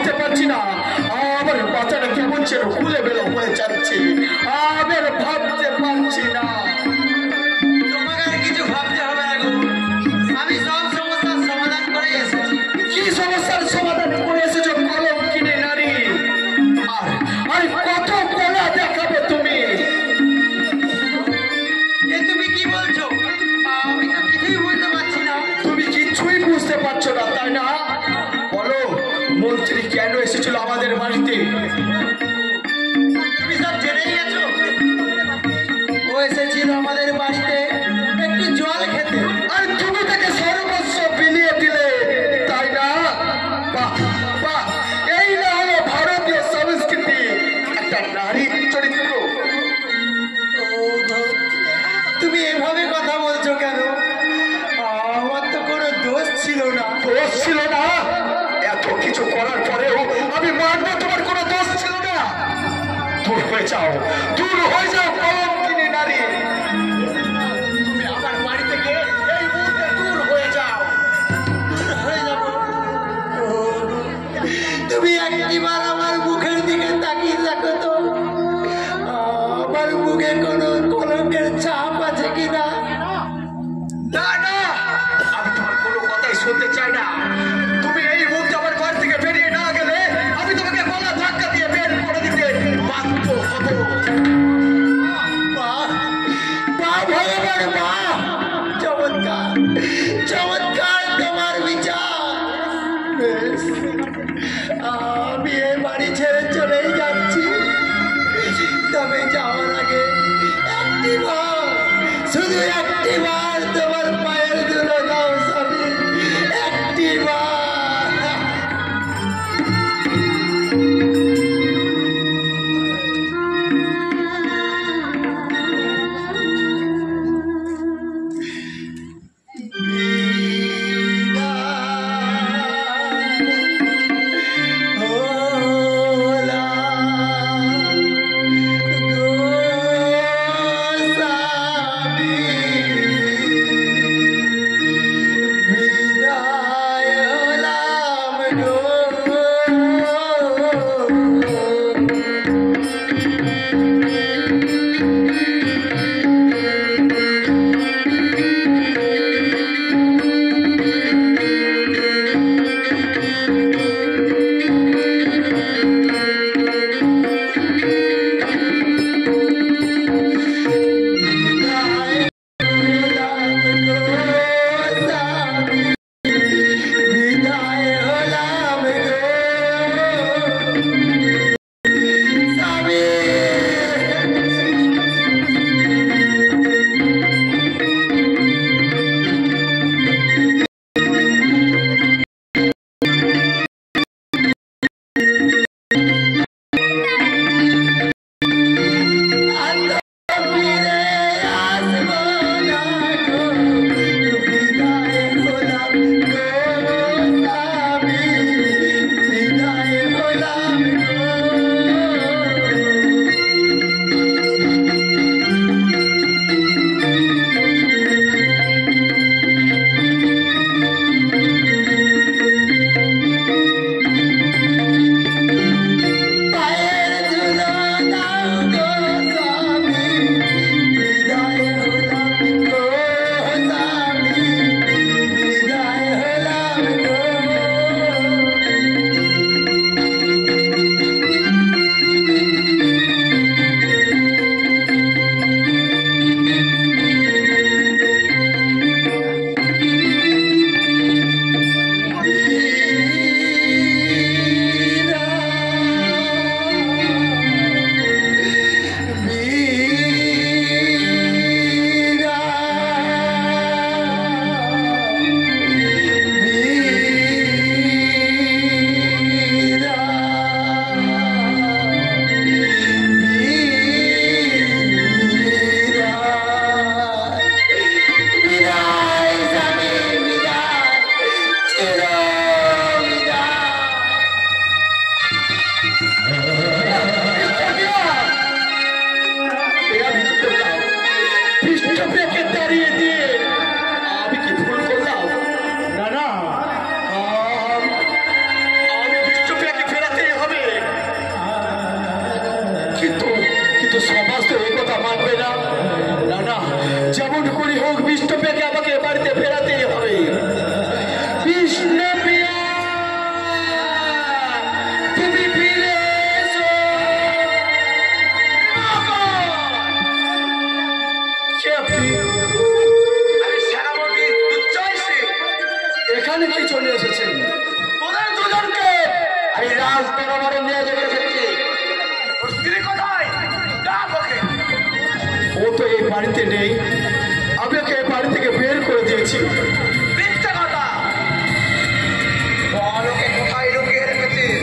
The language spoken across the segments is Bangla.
বুঝতে পারছি না আমার বাচ্চাটা কেমন ছিল খুলে বেরো হয়ে যাচ্ছে আমি আর ভাবতে পারছি না তোমাকে আর কিছু ভাবতে হবে না গো আমি সব সমস্যার সমাধান করে এসেছি কি সমস্যার সমাধান করে এসেছো কলঙ্কিনী নারী আর কত কলা দেখাবে তুমি এ তুমি কি বলছো আমি তো কিছুই বুঝতে পারছি না তুমি কিছুই বুঝতে পারছো না তাই না বলো মন্ত্রী কেন এসেছিল আমাদের বাড়িতে তুমি সব জেনেই গেছো ও এসেছিল আমাদের বাড়িতে একটু জল খেতে আর তুমি তাকে সর্বস্ব বিলিয়ে দিলে তাই না বাহ বাহ এই না হলো ভারতীয় সংস্কৃতি একটা নারীর চরিত্র তুমি এভাবে কথা বলছো কেন আমার তো কোনো দোষ ছিল না দোষ ছিল না এত কিছু করার পরেও আমি মানবো তোমার কোনো দোষ ছিল না দূর হয়ে যাও কলঙ্কিনী নারী তুমি আমার বাড়ি থেকে এই মুহূর্তে দূর হয়ে যাও হয়ে যাব তুমি একটিবার আমার মুখের দিকে তাকিয়ে দেখো তো আমার মুখে কোনো কলঙ্কের ছাপ আছে কিনা না না আমি তোমার কোনো কথাই শুনতে চাই না তুমি এই মুহূর্তে আমার বাড়ি থেকে বেরিয়ে না গেলে আমি তোমাকে গলা ধাক্কা দিয়ে বের করে দিতে বাধ্য হব ভগবান মা চমৎকার চমৎকার তোমার বিচার বেশ, আমি এ বাড়ি ছেড়ে চলেই যাচ্ছি তবে যাওয়ার আগে রাজ দরবারে নিয়ে যেতে এসেছি। ওর স্ত্রী কোথায়? ডাক ওকে। ও তো এই বাড়িতে নেই, আমি ওকে এই বাড়ি থেকে বের করে দিয়েছি। মিথ্যা কথা, বল ওকে কোথায় লুকিয়ে রেখেছিস?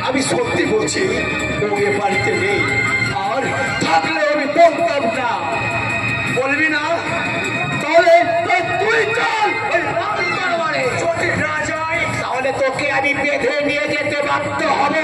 আমি সত্যি বলছি, ও এ বাড়িতে নেই, আর থাকলে আমি বলতাম না। বলবি না? তাহলে তুই চল ওই রাজ দরবারে। যদি না যাই তাহলে তোকে আমি বেঁধে নিয়ে যেতে বাধ্য হব।